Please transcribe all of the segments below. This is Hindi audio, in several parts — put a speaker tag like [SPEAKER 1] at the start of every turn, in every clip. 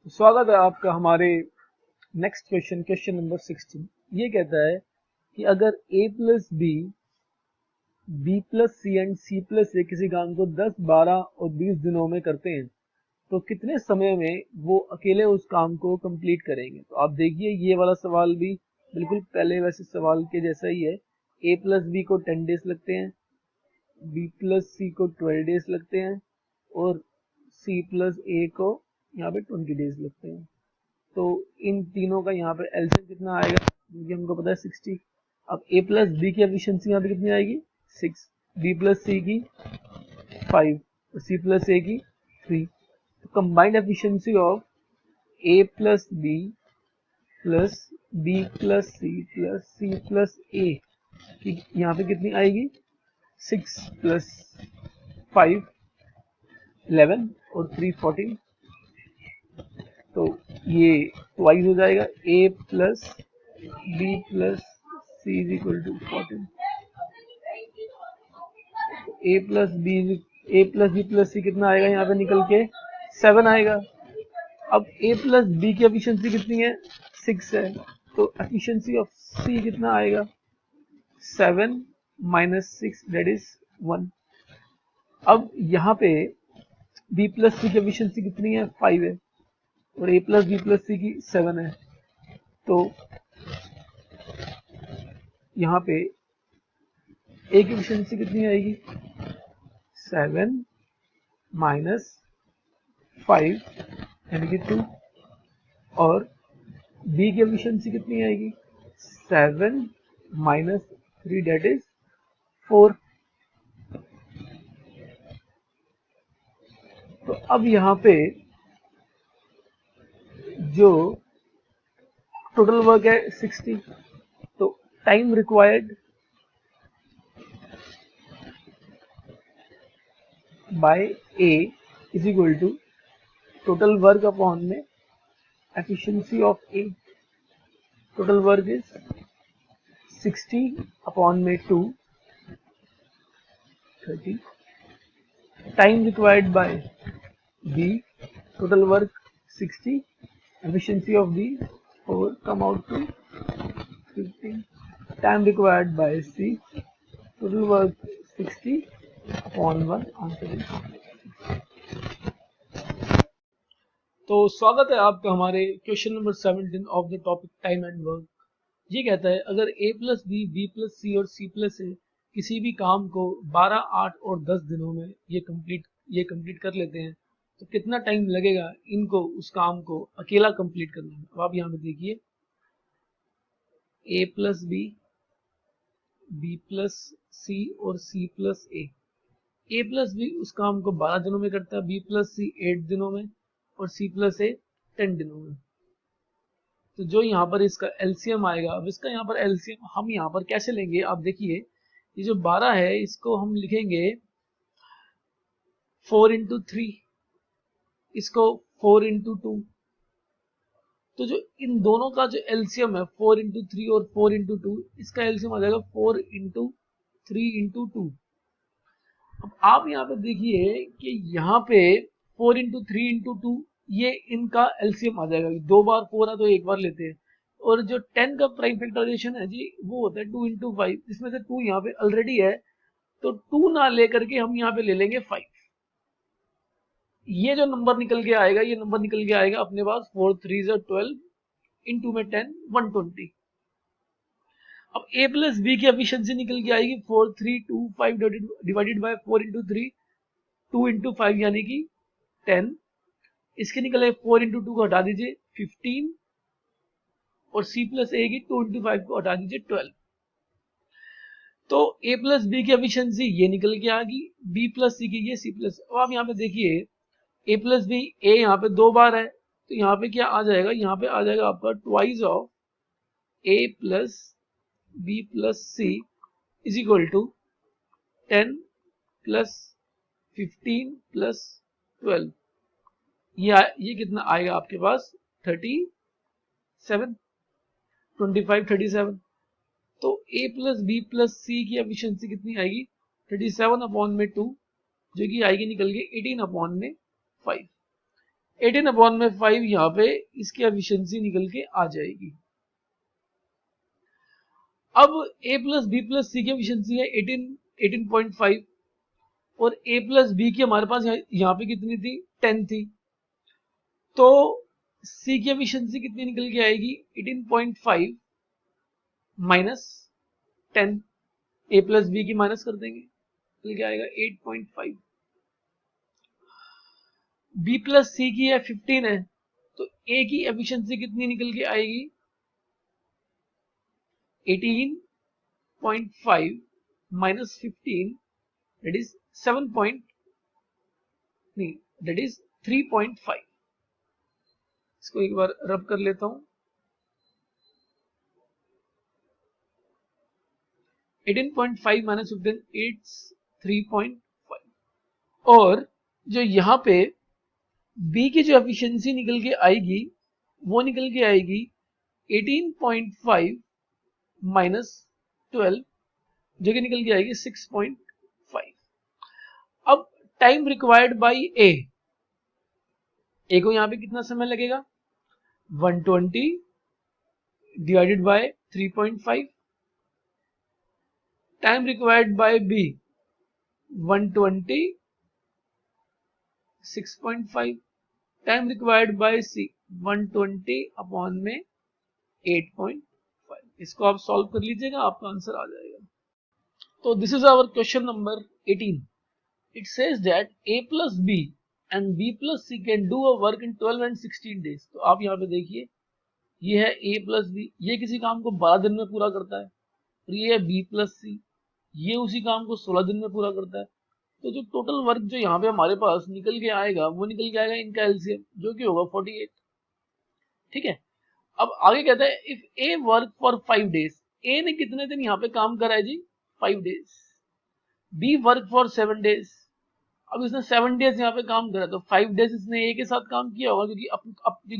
[SPEAKER 1] स्वागत है आपका हमारे नेक्स्ट क्वेश्चन नंबर 16। ये कहता है कि अगर a plus B, b plus C and c plus A किसी काम को 10, 12 और 20 दिनों में करते हैं तो कितने समय में वो अकेले उस काम को कंप्लीट करेंगे। तो आप देखिए ये वाला सवाल भी बिल्कुल पहले वैसे सवाल के जैसा ही है। a प्लस बी को 10 डेज लगते हैं, b प्लस सी को 12 डेज लगते हैं और c प्लस ए को यहाँ पे 20 डेज लगते हैं। तो इन तीनों का यहाँ पे एलसीएम कितना आएगा, क्योंकि हमको पता है 60। अब a प्लस बी की एफिशिएंसी यहाँ पे कितनी आएगी 6, b प्लस सी की 5 और c प्लस ए की 3। तो combined efficiency of a plus B plus b plus C plus A की यहाँ पे कितनी आएगी 6 प्लस 5 11 और 3 14। तो ये ट्वाइस हो जाएगा a plus B plus C is equal to 14। A plus B plus C कितना आएगा यहाँ पे निकल के 7 आएगा। अब a प्लस बी की एफिशिएंसी कितनी है 6 है, तो एफिशिएंसी ऑफ c कितना आएगा 7 माइनस 6 दैट इज 1। अब यहाँ पे b प्लस सी की एफिशिएंसी कितनी है 5 है और a plus B plus C की 7 है। तो यहाँ पे a की एफिशिएंसी कितनी आएगी 7 माइनस 5 यानी कि 2 और b की एफिशिएंसी कितनी आएगी 7 माइनस 3 डेट इज 4। तो अब यहाँ पे जो टोटल वर्क है 60, तो time required by a is equal to total work upon में efficiency of a। Total work is 60 upon में 2 30। Time required by b, total work 60, efficiency of b 4 come out to 15। time required by c, total work 60 upon 1 answer is 6। तो स्वागत है आपका हमारे question number 17 of the topic time and work. ये कहता है अगर a प्लस बी प्लस सी और c प्लस ए किसी भी काम को 12, 8 और 10 दिनों में ये कंप्लीट कर लेते हैं तो कितना टाइम लगेगा इनको उस काम को अकेला कंप्लीट करने में। अब आप यहाँ पे देखिए a प्लस बी प्लस सी और c प्लस ए प्लस बी उस काम को 12 दिनों में करता है, b प्लस सी 8 दिनों में और c प्लस ए 10 दिनों में। तो जो यहाँ पर इसका एलसीएम आएगा, अब इसका यहाँ पर एलसीएम हम यहाँ पर कैसे लेंगे आप देखिए, ये जो 12 है इसको हम लिखेंगे 4 इंटू 3, इसको 4 इंटू 2। तो जो इन दोनों का जो एलसीएम है 4 इंटू 3 और 4 इंटू 2, इसका एलसीएम आ जाएगा 4 इंटू 3 इंटू 2। अब आप यहाँ पे देखिए कि यहाँ पे 4 इंटू 3 इंटू 2 ये इनका एलसीएम आ जाएगा। 2 बार 4 है तो एक बार लेते हैं। और जो 10 का प्राइम फैक्टराइजेशन है जी वो होता है 2 इंटू 5, इसमें से 2 यहाँ पे ऑलरेडी है तो 2 ना लेकर के हम यहाँ पे ले लेंगे 5। ये जो नंबर निकल के आएगा, ये नंबर निकल के आएगा अपने पास 4 3 12 इंटू में 10 120। अब a प्लस बी की एफिशिएंसी निकल के आएगी 4 3 2 5 डिवाइडेड बाय 4 इंटू 3 2 इंटू 5 यानी कि 10। इसके निकले 4 इंटू 2 को हटा दीजिए 15 और c प्लस ए की 2 इंटू 5 को हटा दीजिए 12। तो a प्लस बी की एफिशिएंसी ये निकल के आ गई, b प्लस सी की ये c प्लस। अब आप यहाँ पे देखिए a प्लस बी, a यहाँ पे 2 बार है तो यहाँ पे क्या आ जाएगा, यहाँ पे आ जाएगा आपका twice of a plus B plus C is equal to 10 plus 15 plus 12। ये कितना आएगा आपके पास 37 25 37। तो a plus B plus C की एफिशिएंसी कितनी आएगी 37 अपॉन में 2 जो कि आएगी निकल के 18 अपॉन में 5। 18/5 यहाँ पे इसकी एफिशिएंसी निकल के आ जाएगी। अब a plus B plus C की एफिशिएंसी है 18.5 और a प्लस बी की हमारे पास यहाँ पे कितनी थी 10 थी, तो c की एफिशिएंसी कितनी निकल के आएगी 18.5 माइनस 10, a प्लस बी की माइनस कर देंगे, निकल के आएगा 8.5। b प्लस सी की है 15 है, तो a की एफिशिएंसी कितनी निकल के आएगी 18.5 माइनस 15 that is 7 point नहीं that is 3.5। इसको एक बार रब कर लेता हूं, 18.5 माइनस 15 इट्स 3.5 और जो यहाँ पे b की जो एफिशिएंसी निकल के आएगी वो निकल के आएगी 18.5 माइनस 12 जो कि निकल के आएगी 6.5। अब टाइम रिक्वायर्ड बाय ए को यहाँ पे कितना समय लगेगा 120 divided by 3.5, time required by B 120 6.5, time required by C 120 upon में 8.5। इसको आप सॉल्व कर लीजिएगा, आपका आंसर आ जाएगा। तो this is our question number 18। It says that a plus B and b plus C can do a work in 12 and 16 days. तो आप यहाँ पे देखिए, ये है a प्लस बी, ये किसी काम को 12 दिन में पूरा करता है, और ये है b प्लस सी, ये उसी काम को 16 दिन में पूरा करता है। तो जो टोटल वर्क जो यहाँ पे हमारे पास निकल के आएगा वो निकल के आएगा इनका एलसीएम, जो कि होगा 48। ठीक है, अब आगे कहता है if A work for 5 days, A ने कितने दिन यहाँ पे काम करा है जी 5 days, B work for 7 days, अब इसने 7 डेज यहाँ पे काम करा, तो 5 डेज इसने ए के साथ काम किया होगा, क्योंकि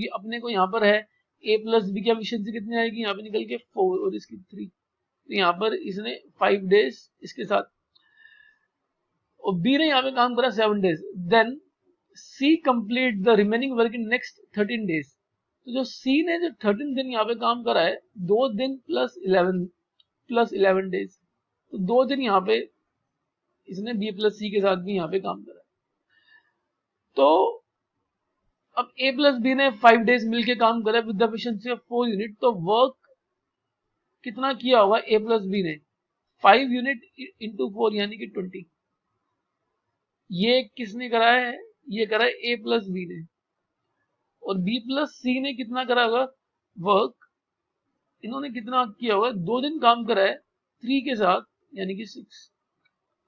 [SPEAKER 1] अपने को यहाँ पर है ए प्लस बी की एफिशिएंसी कितनी आएगी यहाँ पे निकल के 4 और इसकी 3, तो यहाँ पर इसने 5 डेज इसके साथ, और बी ने यहाँ पे काम करा 7 days, then C complete the remaining work in next 13 days. तो जो सी ने जो 13 दिन यहाँ पे काम करा है, 2 दिन प्लस 11 डेज, तो 2 दिन यहाँ पे इसने बी प्लस सी के साथ भी यहाँ पे काम करा है। तो अब ए प्लस बी ने 5 डेज मिलके काम करा with the efficiency of 4 unit, तो वर्क कितना किया होगा ए प्लस बी ने 5 यूनिट इंटू 4 यानी कि 20। ये किसने करा है, ये करा है ए प्लस बी ने, और बी प्लस सी ने कितना करा होगा वर्क, इन्होंने कितना किया होगा 2 दिन काम करा है 3 के साथ यानी कि 6,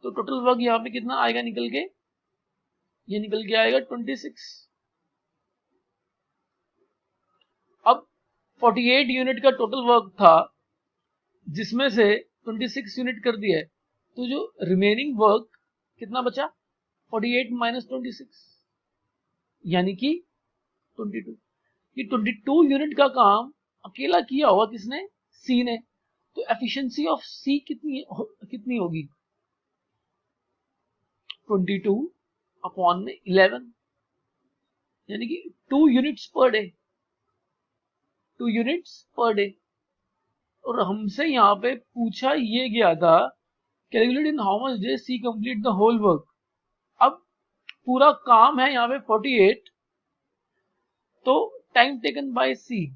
[SPEAKER 1] तो टोटल वर्क यहाँ पे कितना आएगा निकल के, ये निकल के आएगा 26। अब 48 यूनिट का टोटल वर्क था, जिसमें से 26 यूनिट कर दिया है, तो जो रिमेनिंग वर्क कितना बचा 48 माइनस 26 यानी कि 22। ये 22 यूनिट का काम अकेला किया होगा किसने, सी ने, तो एफिशिएंसी ऑफ सी कितनी होगी 22 अपॉन में 11 यानी कि 2 units per day, 2 units per day. और हमसे यहाँ पे पूछा ये गया था calculate in how much day C complete the whole work. अब पूरा काम है यहाँ पे 48, तो time taken by C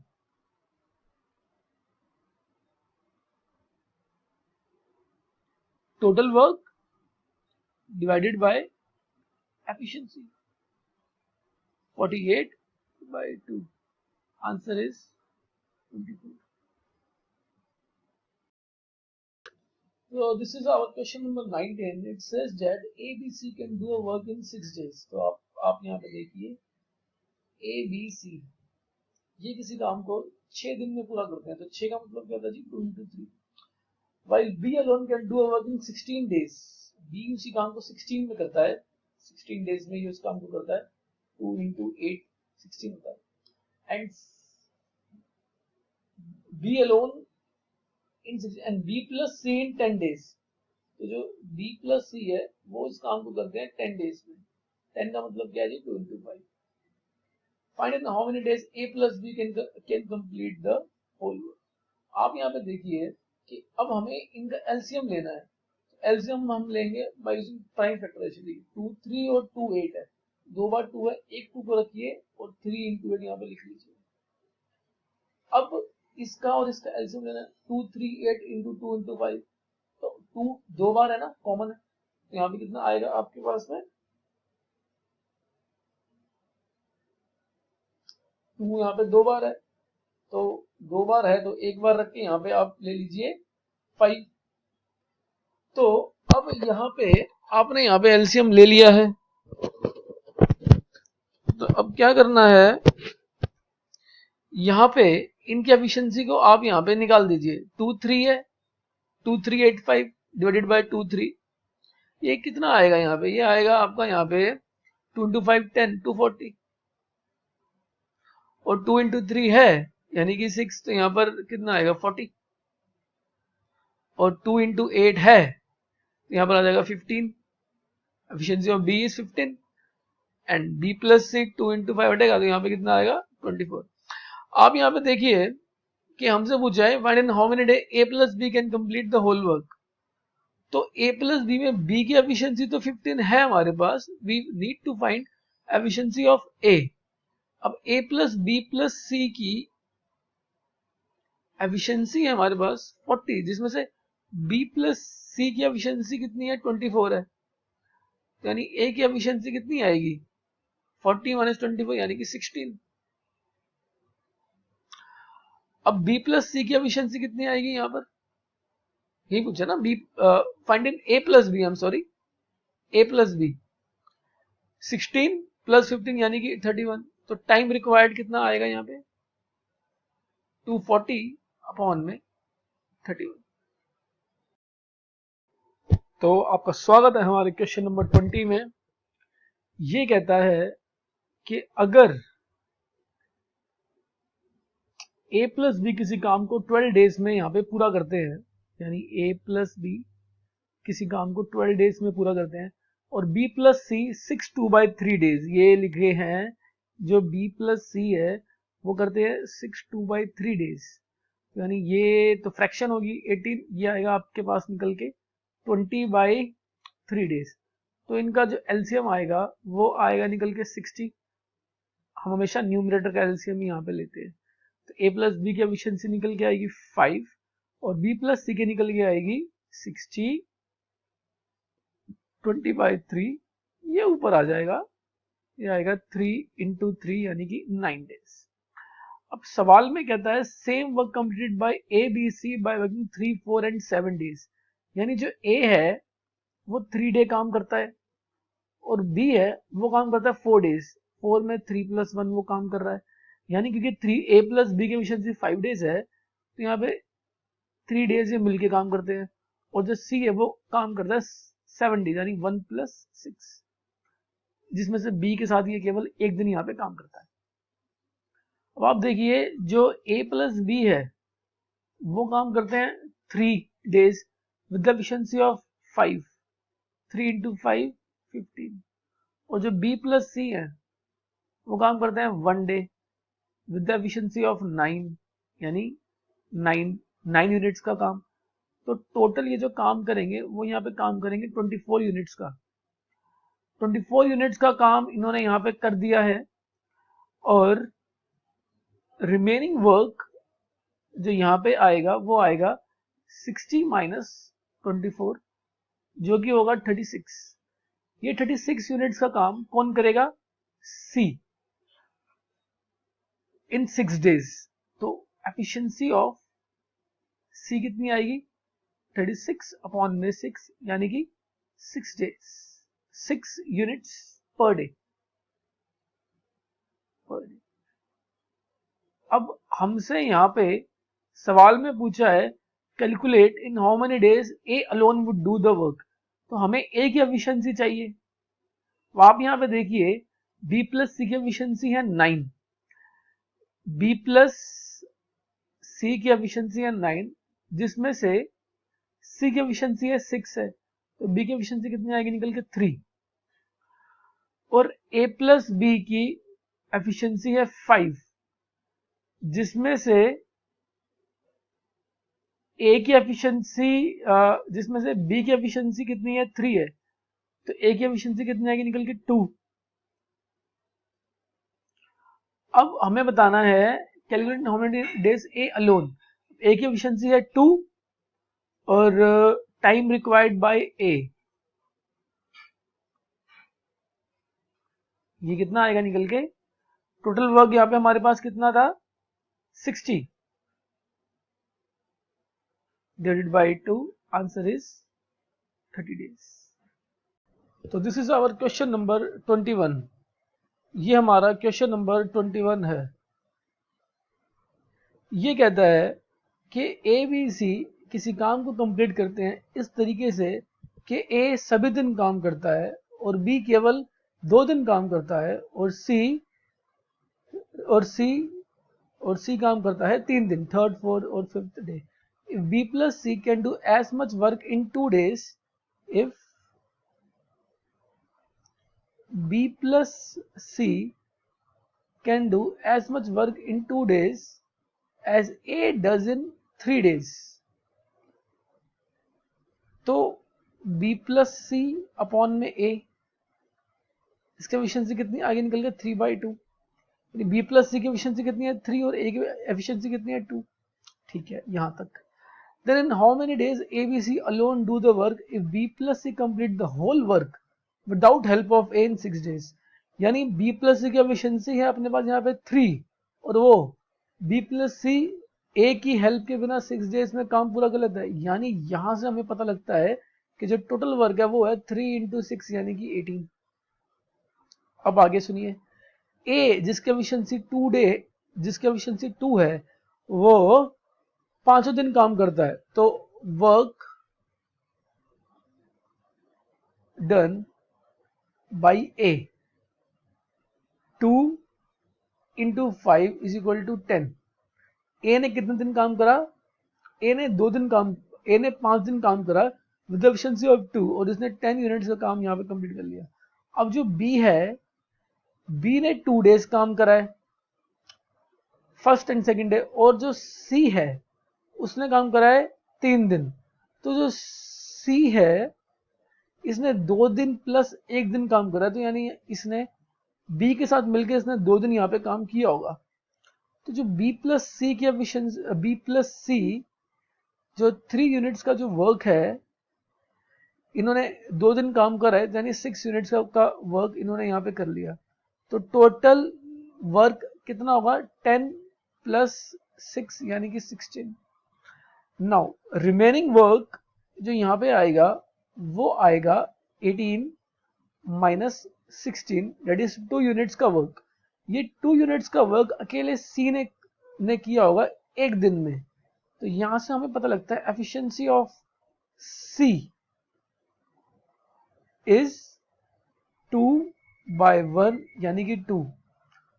[SPEAKER 1] total work divided by efficiency 48 by 2, answer is 22. So this is our question number 19. It says that ABC can do a work in 6 days. तो आप यहाँ पे देखिए ABC ये किसी काम को 6 दिन में पूरा करते हैं, तो 6 का मतलब क्या होता है जी 2 into 3, while B alone can do a work in 16 days. B उसी काम को 16 में करता है, 16 days में ये उस काम को करता है, 2 into 8 16 होता है, and B alone in 6 and B plus C in 10 days. तो जो B plus C है वो इस काम को करते हैं 10 days में, 10 का मतलब क्या है जी 2 into 5, find in how many days A plus B can complete the whole work. आप यहाँ पे देखिए कि अब हमें इनका एलसीएम लेना है। एलसीएम हम लेंगे बाय यूजिंग प्राइम फैक्टराइजेशन। 2 3 और 2 8 है, 2 बार 2 है, एक 2 को रखिए और 3 into 8 यहाँ पे लिख लीजिए। अब इसका और इसका एलसीएम लेना है। 2 3 8 into 2 into 5, तो 2 दो बार है ना, कॉमन है, तो यहाँ पे कितना आएगा आपके पास में 2 यहाँ पे दो बार है, तो दो बार है तो एक बार रख के यहाँ पे आप ले लीजिए 5। तो अब यहाँ पे आपने यहाँ पे एलसीएम ले लिया है, तो अब क्या करना है, यहाँ पे इनकी एफिशिएंसी को आप यहाँ पे निकाल दीजिए। 2 3 है, 2385 डिवाइडेड बाय 2 3, ये कितना आएगा यहाँ पे, ये आएगा आपका यहाँ पे 2 into 5 10 240, और 2 into 3 है यानी कि 6, तो यहाँ पर कितना आएगा 40, और 2 into 8 है तो यहाँ पर आ जाएगा 15। Efficiency of B is 15 and B plus C 2 into 5 हटेगा तो यहाँ पे कितना आएगा 24। आप यहाँ पे देखिए कि हमसे पूछा है find in how many day A plus B can complete the whole work. तो ए प्लस बी में बी की एफिशिएंसी तो 15 है हमारे पास, we need to find efficiency of A. अब A plus B plus C की एफिशिएंसी है हमारे पास 40, जिसमें से बी प्लस सी की एफिशिएंसी कितनी है 24 है, यानी ए की एफिशिएंसी कितनी आएगी 40 माइनस 24 यानी कि 16। अब बी प्लस सी की एफिशिएंसी कितनी आएगी, यहाँ पर यही पूछा ना, B find in A plus B, I am sorry, A plus B 16 plus 15 यानी कि 31। तो टाइम रिक्वायर्ड कितना आएगा यहाँ पे 240 अपॉन में 31। तो आपका स्वागत है हमारे क्वेश्चन नंबर 20 में। ये कहता है कि अगर a प्लस बी किसी काम को 12 डेज में यहाँ पे पूरा करते हैं, यानी a प्लस बी किसी काम को 12 डेज में पूरा करते हैं, और b प्लस सी 6/2 डेज, ये लिखे हैं जो b प्लस सी है वो करते हैं 6/2 डेज, यानी ये तो फ्रैक्शन होगी 18, ये आएगा आपके पास निकल के 20/3 डेज। तो इनका जो एलसीएम आएगा वो आएगा निकल के 60। हम हमेशा न्यूमरेटर का एलसीएम ही यहाँ पे लेते हैं। तो a प्लस बी की एफिशिएंसी निकल के आएगी 5 और b प्लस सी की निकल के आएगी 60 20/3, ये ऊपर आ जाएगा, ये आएगा 3 into 3 यानी कि 9 डेज। अब सवाल में कहता है same work completed by A B C by working 3 4 and 7 days, यानी जो a है वो 3 डे काम करता है और b है वो काम करता है 4 डेज, 4 में 3 + 1 वो काम कर रहा है, यानी क्योंकि a प्लस बी की एफिशिएंसी 5 डेज है तो यहाँ पे 3 डेज ये मिलके काम करते हैं, और जो c है वो काम करता है 7 डेज यानी 1 + 6, जिसमें से b के साथ ये केवल एक दिन यहाँ पे काम करता है। अब आप देखिए जो a प्लस बी है वो काम करते हैं 3 days with the efficiency of 5, 3 into 5 15, और जो b प्लस सी है वो काम करते हैं 1 day with the efficiency of 9, यानी 9 यूनिट्स का काम। तो टोटल ये जो काम करेंगे वो यहाँ पे काम करेंगे 24 यूनिट्स का, 24 यूनिट्स का काम इन्होंने यहाँ पे कर दिया है, और रिमेनिंग वर्क जो यहाँ पे आएगा वो आएगा 60 माइनस 24 जो कि होगा 36। ये 36 यूनिट्स का काम कौन करेगा, सी, इन 6 डेज। तो एफिशिएंसी ऑफ सी कितनी आएगी 36 अपॉन में 6 यानी कि 6 डेज, 6 यूनिट्स पर डे। अब हमसे यहाँ पे सवाल में पूछा है calculate in how many days A alone would do the work, तो हमें ए की एफिशिएंसी चाहिए। तो आप यहाँ पे देखिए बी प्लस सी की एफिशिएंसी है 9, बी प्लस सी की एफिशिएंसी है 9, जिसमें से सी की एफिशिएंसी है 6 है, तो बी की एफिशिएंसी कितनी आएगी निकल के 3, और ए प्लस बी की एफिशिएंसी है 5, जिसमें से ए की एफिशिएंसी जिसमें से बी की एफिशिएंसी कितनी है 3 है, तो ए की एफिशिएंसी कितनी आएगी निकल के 2। अब हमें बताना है calculate how many days A alone. A की एफिशिएंसी है 2 और टाइम रिक्वायर्ड बाय ए, ये कितना आएगा निकल के, टोटल वर्क यहाँ पे हमारे पास कितना था 60 divided by 2, answer is 30 days. तो this is our question number 21। ये हमारा क्वेश्चन नंबर 21 है। ये कहता है कि ए बी सी किसी काम को कंप्लीट करते हैं इस तरीके से कि ए सभी दिन काम करता है और बी केवल 2 दिन काम करता है और सी काम करता है 3 दिन, थर्ड, फोर्थ और fifth day. If B plus C can do as much work in 2 days, if B plus C can do as much work in 2 days as A does in 3 days, तो B प्लस सी अपॉन में A, इसकी एफिशिएंसी कितनी आगे निकल गया 3/2, B प्लस सी की एफिशिएंसी कितनी है 3 और A की एफिशिएंसी कितनी है 2। ठीक है यहां तक। Then in how many days A, B, C alone do the work if B plus C complete the whole work without help of A in 6 days? यानी B plus C की एफिशिएंसी है अपने पास यहाँ पे 3 और वो B plus C A की हेल्प के बिना 6 डेज में काम पूरा कर लेता है। यानी यहां से हमें पता लगता है कि जो टोटल वर्क है वो है 3 × 6 यानी कि 18। अब आगे सुनिए, A जिसकी एफिशिएंसी 2 है वो 5 दिन काम करता है, तो वर्क डन बाई A 2 × 5 = 10। ए ने कितने दिन काम करा, ए ने 5 दिन काम करा विद एफिशिएंसी ऑफ 2 और इसने 10 यूनिट्स का काम यहाँ पे कंप्लीट कर लिया। अब जो बी है, बी ने 2 days काम करा है फर्स्ट एंड सेकंड डे, और जो सी है उसने काम करा है 3 दिन। तो जो सी है इसने 2 दिन प्लस 1 दिन काम करा है, तो यानी इसने बी के साथ मिलकर इसने 2 दिन यहाँ पे काम किया होगा। तो जो B प्लस सी की एफिशिएंसी, B प्लस सी जो 3 यूनिट्स का जो वर्क है इन्होंने 2 दिन काम करा है, यानी 6 यूनिट्स का वर्क इन्होंने यहाँ पे कर लिया। तो टोटल वर्क कितना होगा 10 + 6 यानी कि 16। नाउ रिमेनिंग वर्क जो यहाँ पे आएगा वो आएगा 18 - 16 दैट इज 2 यूनिट्स का वर्क। ये 2 यूनिट्स का वर्क अकेले सी ने किया होगा 1 दिन में। तो यहां से हमें पता लगता है एफिशिएंसी ऑफ सी इज 2/1 यानी कि 2।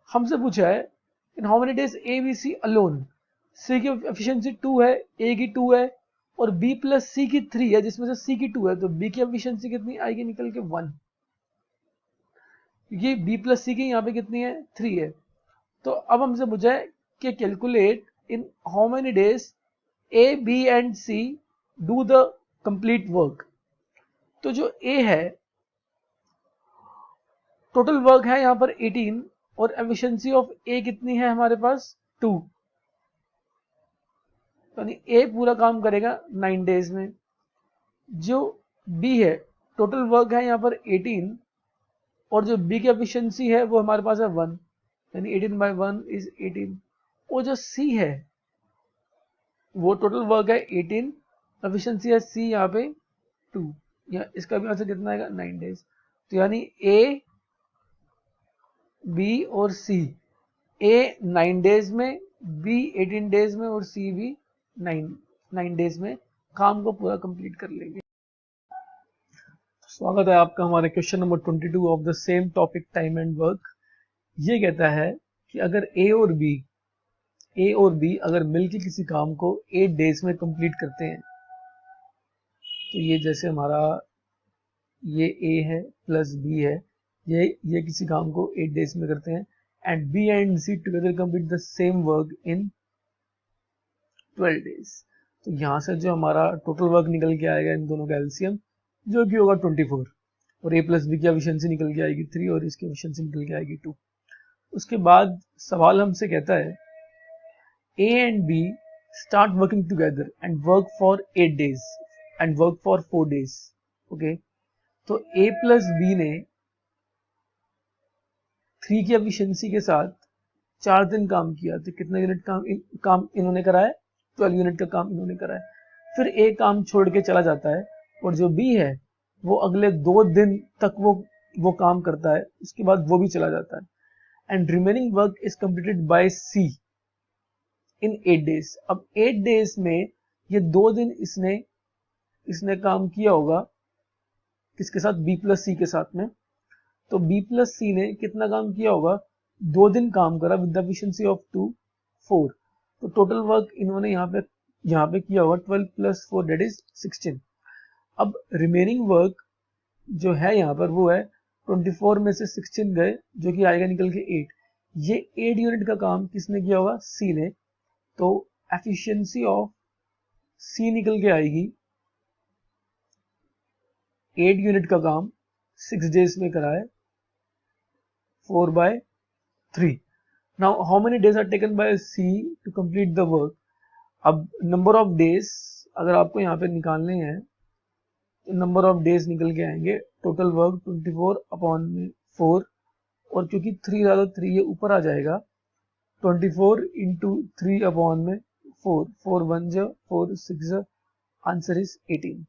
[SPEAKER 1] हमसे पूछा है in how many days A B C alone, C की एफिशिएंसी 2 है, ए की 2 है और बी प्लस सी की 3 है जिसमें से सी की 2 है, तो बी की एफिशिएंसी कितनी आएगी निकल के 1, क्योंकि बी प्लस सी की यहाँ पे कितनी है 3 है। तो अब हमसे पूछा है कि calculate in how many days A B and C do the complete work. तो जो ए है टोटल वर्क है यहाँ पर 18 और एफिशिएंसी ऑफ ए कितनी है हमारे पास 2, यानी ए पूरा काम करेगा 9 डेज में। जो बी है टोटल वर्क है यहाँ पर 18 और जो बी की एफिशिएंसी है वो हमारे पास है 1, यानी 18/1 = 18। और जो सी है वो टोटल वर्क है 18, एफिशिएंसी है सी यहाँ पे 2, या इसका भी आंसर कितना आएगा 9 डेज। तो यानी ए बी और सी, ए 9 डेज में, बी 18 डेज में और सी भी 9 डेज में काम को पूरा कंप्लीट कर लेंगे। स्वागत है आपका हमारे question number 22 of the same topic time and work. ये कहता है कि अगर ए और बी अगर मिलकर किसी काम को 8 डेज में कंप्लीट करते हैं, तो ये जैसे हमारा ये ए है प्लस बी है, ये किसी काम को 8 डेज में करते हैं and B and C together complete the same work in 12 days. तो यहाँ से जो हमारा टोटल वर्क निकल के आएगा इन दोनों का एलसीएम जो कि होगा 24 और A प्लस बी की एफिशिएंसी निकल के आएगी 3 और इसकी एफिशिएंसी निकल के आएगी 2। उसके बाद सवाल हमसे कहता है A and B start working together and work for 8 days and work for 4 days. Okay, तो A प्लस बी ने 3 की एफिशिएंसी के साथ 4 दिन काम किया, तो कितना यूनिट काम इन्होंने कराया, 12 यूनिट का काम इन्होंने कराया। फिर A काम छोड़ के चला जाता है और जो B है वो अगले 2 दिन तक वो काम करता है, उसके बाद वो भी चला जाता है। And remaining work is completed by C in 8 days. अब 8 डेज में ये 2 दिन इसने काम किया होगा किसके साथ, B प्लस सी के साथ में। तो B प्लस सी ने कितना काम किया होगा, 2 दिन काम करा विद द एफिशिएंसी ऑफ 2 4। तो टोटल वर्क इन्होंने यहाँ पे किया होगा 12 प्लस 4 दैट इज 16। अब रिमेनिंग वर्क जो है यहाँ पर वो है 24 में से 16 गए जो कि आएगा निकल के 8। ये 8 यूनिट का काम किसने किया होगा, C ने। तो एफिशिएंसी ऑफ C निकल के आएगी 8 यूनिट का काम 6 डेज में करा है 4/3। Now how many days are taken by C to complete the work. अब नंबर ऑफ डेज अगर आपको यहाँ पे निकालने हैं तो नंबर ऑफ डेज निकल के आएंगे, टोटल वर्क 24/4 और क्योंकि 3 ज्यादा 3 ये ऊपर आ जाएगा 24 into 3/4 4 1 4 6 answer is 18।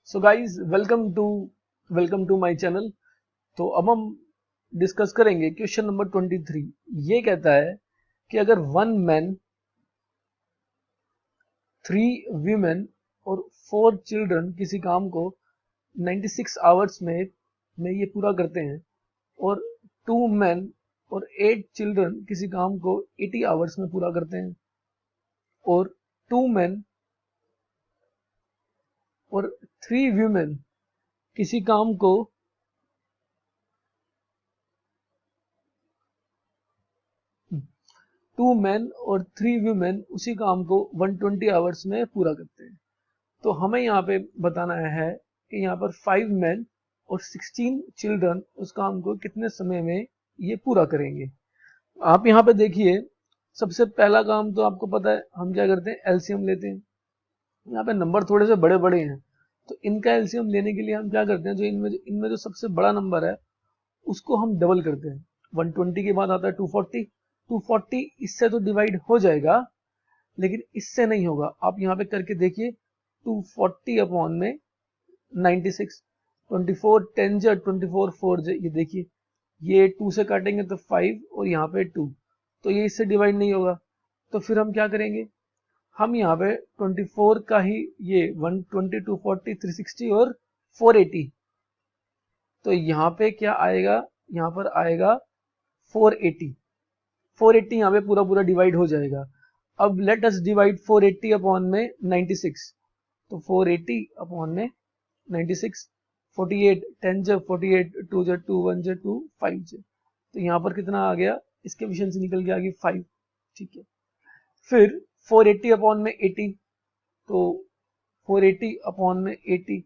[SPEAKER 1] So guys welcome to my channel. तो अब हम डिस्कस करेंगे क्वेश्चन नंबर 23। ये कहता है कि अगर 1 मैन 3 वीमेन और 4 चिल्ड्रन किसी काम को 96 आवर्स में ये पूरा करते हैं और 2 मैन और 8 चिल्ड्रन किसी काम को 80 आवर्स में पूरा करते हैं और 2 मैन और 3 वीमेन किसी काम को 2 मैन और 3 वीमेन उसी काम को 120 आवर्स में पूरा करते हैं। तो हमें यहाँ पे बताना है कि यहाँ पर 5 मैन और 16 चिल्ड्रन उस काम को कितने समय में ये पूरा करेंगे। आप यहाँ पे देखिए, सबसे पहला काम तो आपको पता है हम क्या करते हैं, एलसीएम लेते हैं। यहाँ पे नंबर थोड़े से बड़े बड़े हैं तो इनका एलसीएम लेने के लिए हम क्या करते हैं, जो इनमें जो सबसे बड़ा नंबर है उसको हम डबल करते हैं। 120 के बाद आता है 240 इससे तो डिवाइड हो जाएगा लेकिन इससे नहीं होगा। आप यहाँ पे करके देखिए 240 अपॉन में 96 24 10 जा 24 4 जा, ये देखिए ये 2 से काटेंगे तो 5 और यहाँ पे 2 तो ये इससे डिवाइड नहीं होगा। तो फिर हम क्या करेंगे, हम यहाँ पे 24 का ही ये 120 240 360 और 480, तो यहाँ पे क्या आएगा, यहाँ पर आएगा 480 यहाँ पे पूरा डिवाइड हो जाएगा। अब लेट अस डिवाइड 480 अपॉन में 96, तो 480 अपॉन में 96 48 10 जब 48 2 जब 2 1 जब 2 5 जब, तो यहाँ पर कितना आ गया, इसकी एफिशिएंसी निकल के आ गई 5। ठीक है, फिर 480 अपॉन में 80, तो 480 अपॉन में 80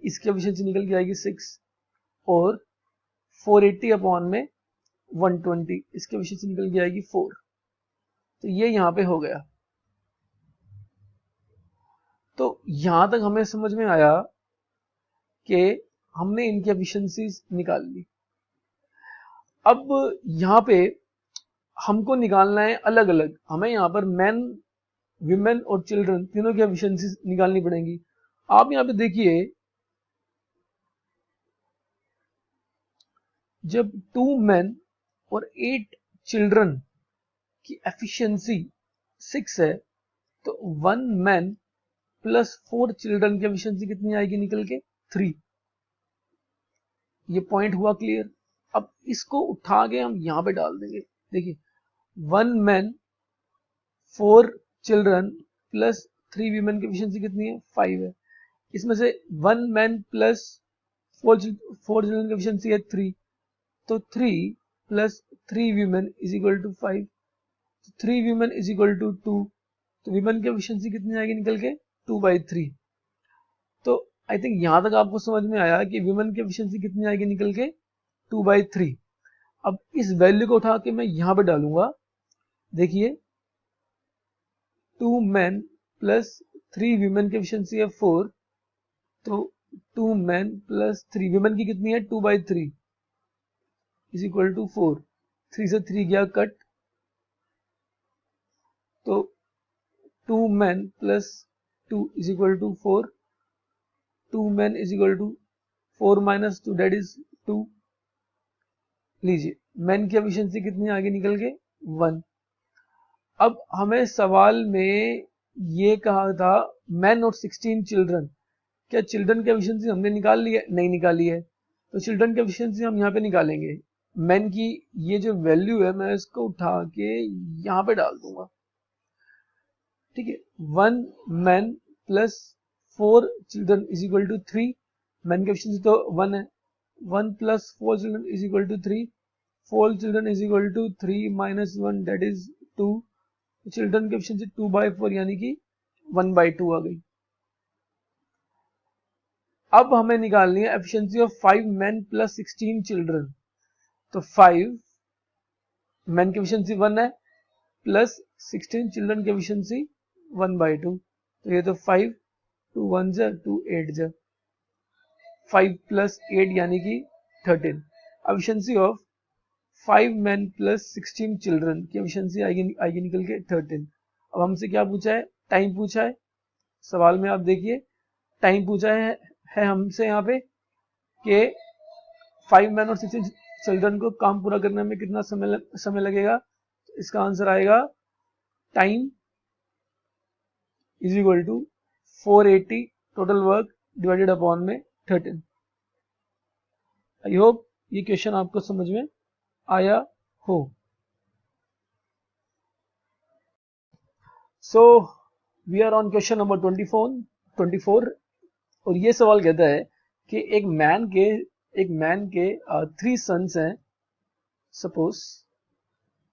[SPEAKER 1] इसकी एफिशिएंसी निकल के आएगी 6 और 480 अपॉन में 120 इसकी एफिशिएंसी निकल के आएगी 4। तो ये यहाँ पे हो गया। तो यहां तक हमें समझ में आया कि हमने इनकी एफिशिएंसीज निकाल ली। अब यहाँ पे हमको निकालना है अलग अलग, हमें यहाँ पर मैन विमेन और चिल्ड्रन तीनों की एफिशिएंसीज निकालनी पड़ेंगी। आप यहाँ पे देखिए, जब 2 मैन और 8 चिल्ड्रन की एफिशिएंसी 6 है तो 1 मैन प्लस 4 चिल्ड्रन की एफिशिएंसी कितनी आएगी निकल के 3। ये पॉइंट हुआ क्लियर। अब इसको उठा के हम यहां पे डाल देंगे। देखिए 1 मैन 4 चिल्ड्रन प्लस 3 वीमेन की एफिशिएंसी कितनी है 5 है। इसमें से 1 मैन प्लस 4 चिल्ड्रन की एफिशिएंसी है 3, तो 3 plus 3 women is equal to 5, 3 women is equal to 2, तो वीमेन की एफिशिएंसी कितनी आएगी निकल के 2/3। तो आई थिंक यहां तक आपको समझ में आया कि वीमेन की एफिशिएंसी कितनी आएगी निकल के 2/3। अब इस वैल्यू को उठा के मैं यहां पे डालूंगा, देखिए 2 men प्लस 3 वीमेन की एफिशिएंसी है 4, तो 2 men प्लस 3 वीमेन की कितनी है 2/3 इज इक्वल टू 4, 3 से 3 गया कट, तो 2 men plus 2 is equal to 4, 2 men is equal to 4 minus 2 that is 2। लीजिए men की एफिशिएंसी कितनी आगे निकल के 1। अब हमें सवाल में ये कहा था men और 16 चिल्ड्रन, क्या चिल्ड्रन की एफिशिएंसी हमने निकाल ली है? नहीं निकाली है, तो चिल्ड्रन की एफिशिएंसी हम यहाँ पे निकालेंगे। men की ये जो वैल्यू है मैं इसको उठा के यहाँ पे डाल दूंगा, ठीक है। 1 men plus 4 children is equal to 3, men की एफिशिएंसी तो 1 है, 1 plus 4 children is equal to 3, 4 children is equal to 3 minus 1 that is 2, children की एफिशिएंसी 2/4 यानी कि 1/2 आ गई। अब हमें निकालनी है efficiency of 5 men plus 16 children, तो 5 men की एफिशिएंसी 1 है प्लस 16 चिल्ड्रन की एफिशिएंसी 1/2, तो ये तो 5 2 1 जा 2 8 जा 5 प्लस 8 यानी कि 13। Efficiency of 5 men plus 16 children की एफिशिएंसी आएगी निकल के 13। अब हमसे क्या पूछा है? टाइम पूछा है। सवाल में आप देखिए टाइम पूछा है हमसे यहाँ पे कि 5 men और 16 चिल्ड्रन को काम पूरा करने में कितना समय लगेगा, तो इसका आंसर आएगा time is equal to 480 total work divided by upon 13। I hope ये क्वेश्चन आपको समझ में आया हो। So we are on question number 24 और ये सवाल कहता है कि एक मैन के 3 सन्स हैं, सपोज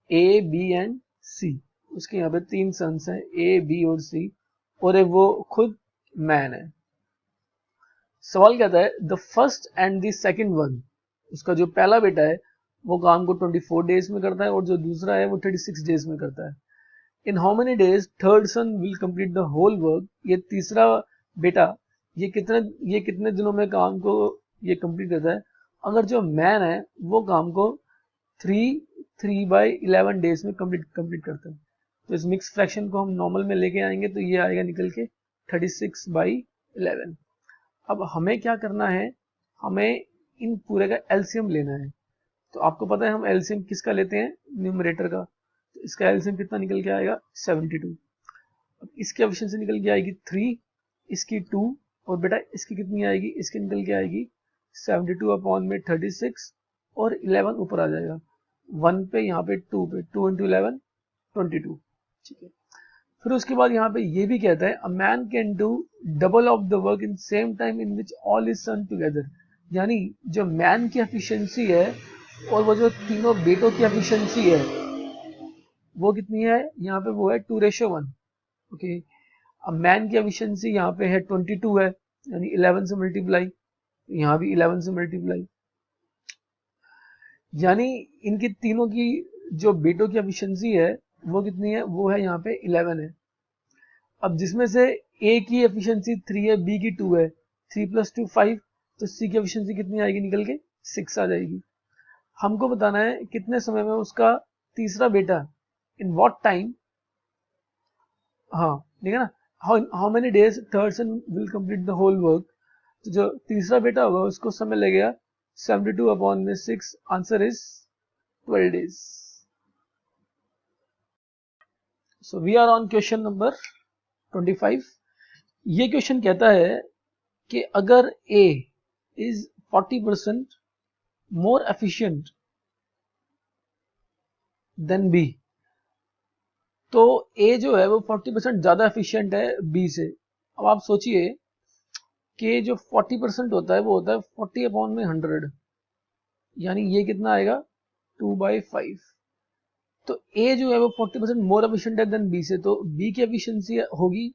[SPEAKER 1] ए बी एंड सी, उसके यहाँ पे 3 सन्स हैं ए बी और सी, और एक वो खुद मैन है। सवाल कहता है the first and the second one, उसका जो पहला बेटा है वो काम को 24 डेज में करता है और जो दूसरा है वो 36 डेज में करता है। In how many days third son will complete the whole work, ये तीसरा बेटा ये कितने दिनों में काम को ये कंप्लीट करता है। अगर जो मैन है वो काम को 3/11 डेज में कंप्लीट करता है, तो इस मिक्स फ्रैक्शन को हम नॉर्मल में लेके आएंगे तो ये आएगा निकल के 36/11। अब हमें क्या करना है, हमें इन पूरे का एलसीएम लेना है। तो आपको पता है हम एलसीएम किसका लेते हैं, न्यूमरेटर का, तो इसका एलसीएम कितना निकल के आएगा 72। अब इसकी एफिशिएंसी निकल के आएगी 3, इसकी 2, और बेटा इसकी कितनी आएगी, इसकी निकल के आएगी 72 अपॉन में 36 और 11 ऊपर आ जाएगा 1 पे, यहाँ पे 2 पे, 2 × 11 22, ठीक है। फिर उसके बाद यहाँ पे ये भी कहता है a man can do double of the work in same time in which all is son together, यानी जो मैन की एफिशिएंसी है और वो जो तीनों बेटों की एफिशिएंसी है वो कितनी है, यहाँ पे वो है 2:1। ओके, अब मैन की एफिशिएंसी यहाँ पे है 22 है, यानी 11 से मल्टीप्लाई, यहाँ भी 11 से मल्टीप्लाई, यानी इनकी तीनों की जो बेटों की एफिशिएंसी है वो कितनी है, वो है यहाँ पे 11 है। अब जिसमें से ए की एफिशिएंसी 3 है, बी की 2 है, 3 + 2 5, तो सी की एफिशिएंसी कितनी आएगी निकल के 6 आ जाएगी। हमको बताना है कितने समय में उसका तीसरा बेटा, इन व्हाट टाइम, हाँ ठीक है ना, how many days third son will complete the whole work, तो जो तीसरा बेटा होगा उसको समय लगेगा 72 अपॉन में 6, answer is 12 days. So we are on question number 25। ये क्वेश्चन कहता है कि अगर A is 40% more efficient than B, तो ए जो है वो 40% ज्यादा एफिशिएंट है बी से। अब आप सोचिए कि जो 40% होता है वो होता है 40 अपॉन में 100, यानी ये कितना आएगा 2/5। तो ए जो है वो 40% मोर एफिशिएंट है देन बी से, तो बी की एफिशिएंसी होगी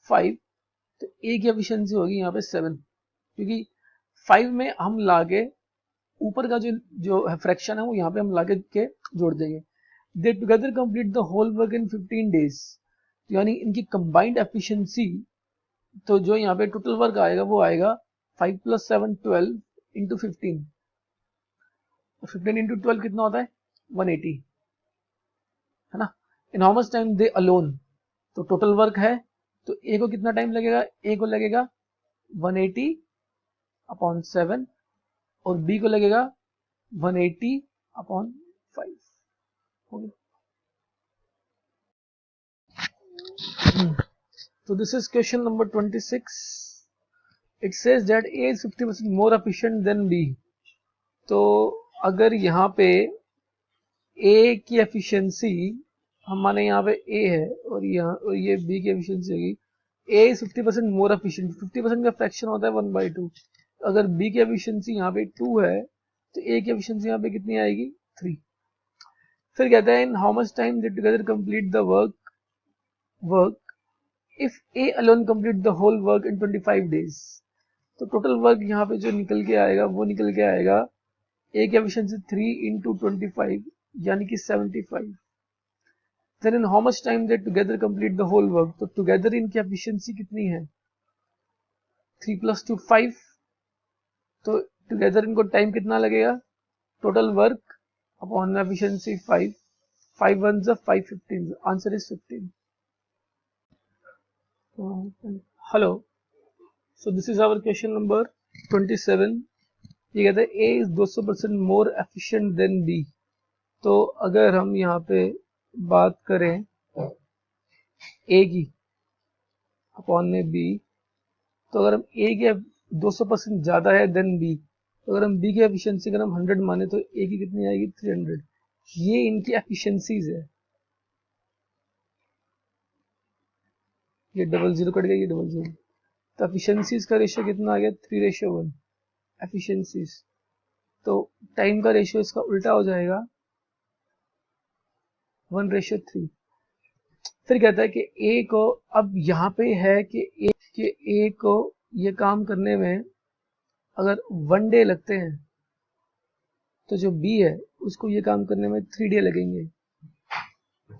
[SPEAKER 1] 5, तो ए की एफिशिएंसी होगी यहाँ पे 7, क्योंकि 5 में हम लाके ऊपर का जो फ्रैक्शन है वो यहाँ पे हम लाके के जोड़ देंगे। They together complete the whole work in 15 days, यानी इनकी कंबाइंड एफिशिएंसी, तो जो यहाँ पे टोटल वर्क आएगा वो आएगा 5 + 7 12 इंटू 15, 15 इंटू 12 कितना होता है 180, है ना। इन how much time they alone, तो टोटल वर्क है तो ए को कितना टाइम लगेगा, ए को लगेगा 180 अपॉन 7 और बी को लगेगा 180 अपॉन 5, हो गया। So this is question number 26. It says that A is 50% more efficient than B. तो अगर यहाँ पे A की एफिशिएंसी, हम माने यहाँ पे A है और ये B की एफिशिएंसी होगी, A is 50% मोर एफिशिएंट, 50% का फ्रैक्शन होता है 1/2। अगर B की एफिशिएंसी यहाँ पे 2 है तो A की एफिशिएंसी यहाँ पे कितनी आएगी 3। फिर कहता है in how much time they together complete the work if A alone complete the whole work in 25 days. तो टोटल वर्क यहाँ पे जो निकल के आएगा वो निकल के आएगा ए की एफिशिएंसी 3 इंटू 25 यानी कि 75। Then in how much time they together complete the whole work, तो टुगेदर इनकी एफिशिएंसी कितनी है 3 + 2 5, तो टुगेदर इनको टाइम कितना लगेगा, टोटल वर्क अपॉन एफिशिएंसी 5, 5 1 ज़ 5 15, answer is 15। Hello, so this is our question number 27। ये कहते हैं A is 200% more efficient than B. तो अगर हम यहाँ पे बात करें ए की अपॉन में बी, तो अगर हम ए की 200% ज्यादा है देन बी, तो अगर हम बी की एफिशिएंसी अगर हम 100 माने तो ए की कितनी आएगी 300। ये इनकी एफिशिएंसीज है, ये डबल जीरो कट गया, ये डबल जीरो, तो एफिशिएंसीज का रेशियो कितना आ गया 3:1 एफिशिएंसीज। तो टाइम का रेशियो इसका उल्टा हो जाएगा 1:3। फिर कहता है कि ए को, अब यहाँ पे है कि ए को ये काम करने में अगर 1 डे लगते हैं तो जो बी है उसको ये काम करने में 3 डे लगेंगे,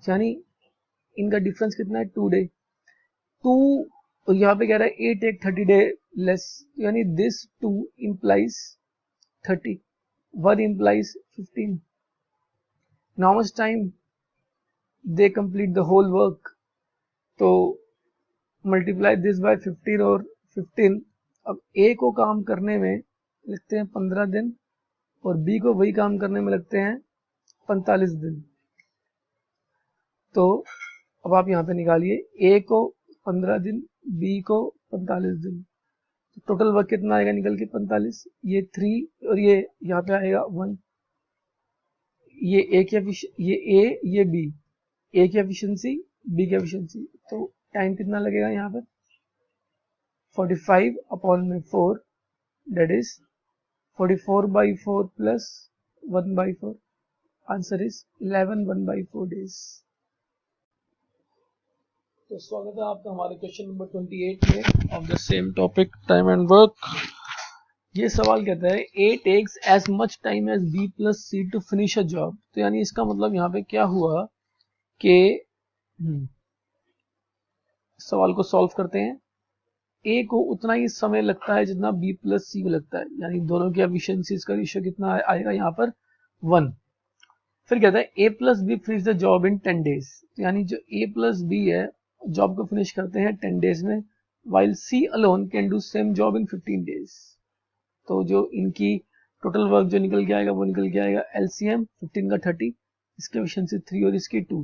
[SPEAKER 1] यानी इनका डिफरेंस कितना है 2 डे। 2 और यहाँ पे कह रहा है ए टेक 30 डे लेस, यानी this 2 implies 30, 1 implies 15। Now much time they complete the whole work, तो मल्टीप्लाई दिस बाय 15 और 15। अब ए को काम करने में लगते हैं 15 दिन और बी को वही काम करने में लगते हैं 45 दिन। तो अब आप यहाँ पे निकालिए, ए को 15 दिन, बी को 45 दिन, तो टोटल वर्क कितना आएगा निकल के 45, ये 3 और ये यहाँ पे आएगा 1, ये ए ये बी, ए की एफिशिएंसी बी की एफिशिएंसी, तो टाइम कितना लगेगा यहाँ पर 45 अपॉन में 4, that is 44/4 plus 1/4, answer is 11 1/4 days। तो स्वागत है आपका हमारे क्वेश्चन नंबर 28 में of the same topic time and work. ये सवाल कहता है A takes as much time as B plus C to finish a job. तो यानी इसका मतलब यहाँ पे क्या हुआ कि सवाल को सॉल्व करते हैं, ए को उतना ही समय लगता है जितना बी प्लस सी को लगता है, यानी दोनों की एफिशिएंसीज का रेशियो कितना आएगा यहाँ पर 1। फिर कहता है A plus B finish the job in 10 days, यानी जो ए प्लस बी है जॉब को फिनिश करते हैं 10 डेज में, while C alone can do same job in 15 days. तो जो इनकी टोटल वर्क जो निकल के आएगा वो निकल के आएगा एलसीएम 15 का 30, इसकी एफिशिएंसी 3 और इसकी 2।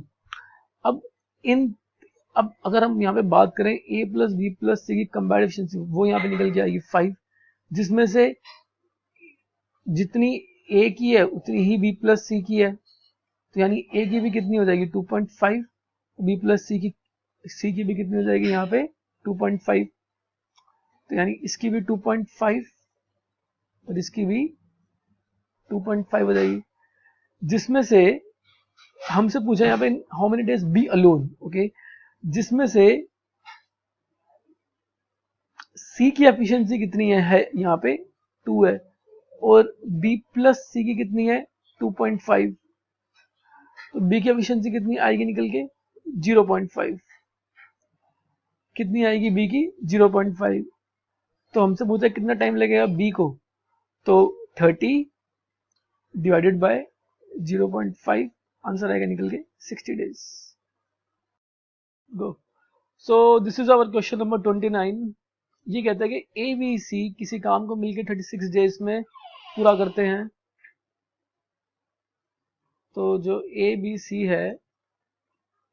[SPEAKER 1] अब अगर हम यहाँ पे बात करें ए प्लस बी प्लस सी की कंबाइंड एफिशिएंसी, वो यहाँ पे निकल के आएगी 5, जिसमें से जितनी ए की है उतनी ही बी प्लस सी की है, तो यानी ए की भी कितनी हो जाएगी 2.5, बी प्लस सी की भी कितनी हो जाएगी यहाँ पे 2.5, तो यानी इसकी भी 2.5 और इसकी भी 2.5 हो जाएगी, जिसमें से हमसे पूछा यहाँ पे how many days B alone, okay, जिसमें से सी की एफिशिएंसी कितनी है यहाँ पे 2 है, और बी प्लस सी की कितनी है 2.5, तो बी की एफिशिएंसी कितनी आएगी निकल के 0.5, कितनी आएगी बी की 0.5। तो हमसे पूछा कितना टाइम लगेगा बी को, तो 30 डिवाइडेड बाय 0.5, आंसर आएगा निकल के 60 days. Go. So this is our question number 29। ये कहता है कि ए बी सी किसी काम को मिलकर 36 डेज में पूरा करते हैं। तो जो ए बी सी है,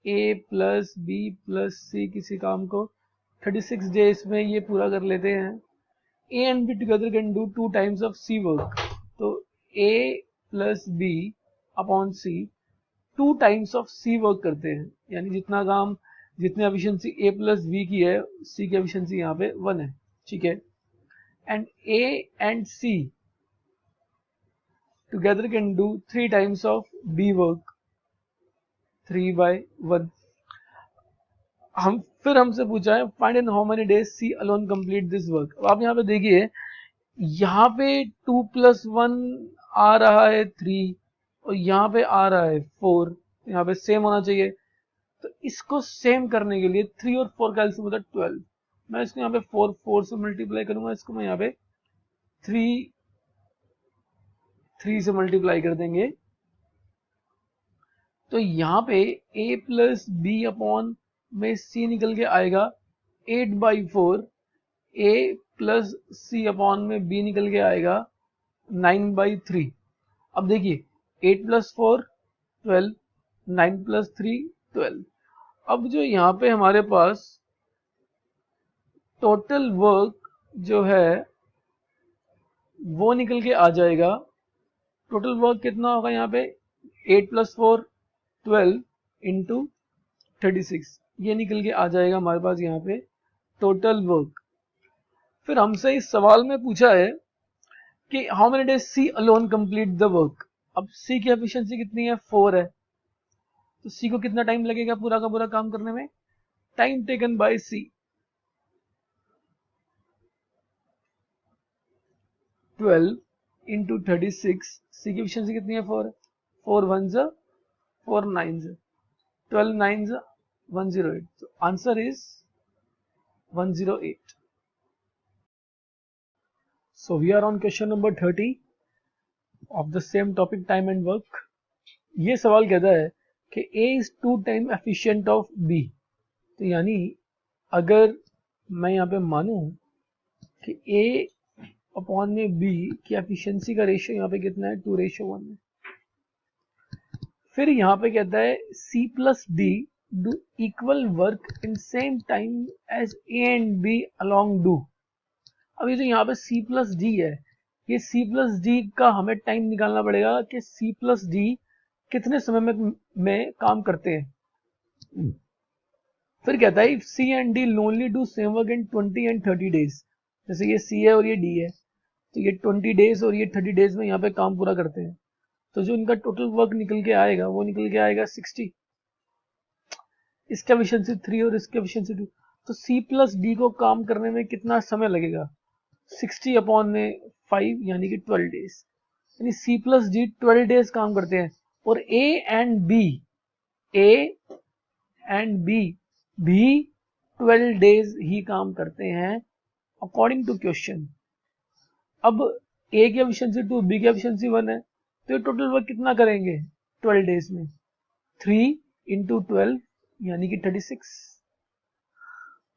[SPEAKER 1] ए प्लस बी प्लस सी किसी काम को 36 डेज में ये पूरा कर लेते हैं। A and B together can do 2 times of C work. तो A plus B upon C 2 times of C work करते हैं, यानी जितना काम, जितनी एफिशिएंसी ए प्लस बी की है, सी की एफिशिएंसी यहाँ पे 1 है, ठीक है। And A and C together can do 3 times of B work, 3/1। फिर हमसे पूछा है find in how many days C alone complete this work. अब आप यहाँ पे देखिए, यहाँ पे 2 + 1 आ रहा है 3, और यहाँ पे आ रहा है 4, यहाँ पे सेम होना चाहिए। तो इसको सेम करने के लिए 3 और 4 का एलसीएम होता है 12। मैं इसको यहाँ पे 4 से मल्टीप्लाई करूंगा, इसको मैं यहाँ पे 3 से मल्टीप्लाई कर देंगे। तो यहाँ पे a प्लस बी अपॉन में c निकल के आएगा 8/4, a प्लस सी अपॉन में b निकल के आएगा 9/3। अब देखिए 8 + 4 12, 9 + 3 12। अब जो यहाँ पे हमारे पास टोटल वर्क जो है वो निकल के आ जाएगा। टोटल वर्क कितना होगा यहाँ पे 8 + 4 12 इंटू 36, ये निकल के आ जाएगा हमारे पास यहाँ पे टोटल वर्क। फिर हमसे इस सवाल में पूछा है कि how many days C alone complete the work. अब सी की एफिशिएंसी कितनी है 4 है, तो सी को कितना टाइम लगेगा पूरा का पूरा काम करने में। Time taken by C 12 into 36, C की एफिशिएंसी कितनी है 4 है, 4 1s 4 9s, 12 9s 108। So answer is 108. So we are on question number 30 of the same topic, time and work. ये सवाल कहता है कि A is 2 times efficient of B। तो यानी अगर मैं यहाँ पे मानूं कि A अपॉन में B की एफिशिएंसी का रेशियो यहाँ पे कितना है 2:1 है। फिर यहाँ पे कहता है C plus D do equal work in same time as A and B along do. अब ये जो यहाँ पे C प्लस D है, ये C प्लस D का हमें टाइम निकालना पड़ेगा कि C प्लस D कितने समय में काम करते हैं। फिर कहता है C and D only do same work in 20 and 30 days. जैसे ये C है और ये D है, तो ये 20 डेज और ये 30 डेज में यहाँ पे काम पूरा करते हैं। तो जो इनका टोटल वर्क निकल के आएगा वो निकल के आएगा 60। इसका एफिशिएंसी 3 और इसका एफिशिएंसी 2, तो C प्लस D को काम करने में कितना समय लगेगा 60 अपॉन में 5 यानी कि 12 डेज। यानी C प्लस D 12 डेज काम करते हैं, और A एंड B भी 12 डेज ही काम करते हैं अकॉर्डिंग टू क्वेश्चन। अब A की एफिशिएंसी 2, B की एफिशिएंसी 1 है, तो ये टोटल वर्क कितना करेंगे 12 डेज में 3 इंटू 12 यानी कि 36।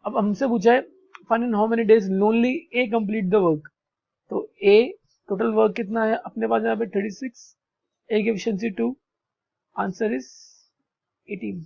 [SPEAKER 1] अब हमसे पूछा है find in how many days only A complete the work. तो A टोटल वर्क कितना है अपने पास यहाँ पे 36, A की एफिशिएंसी 2, आंसर इज 18।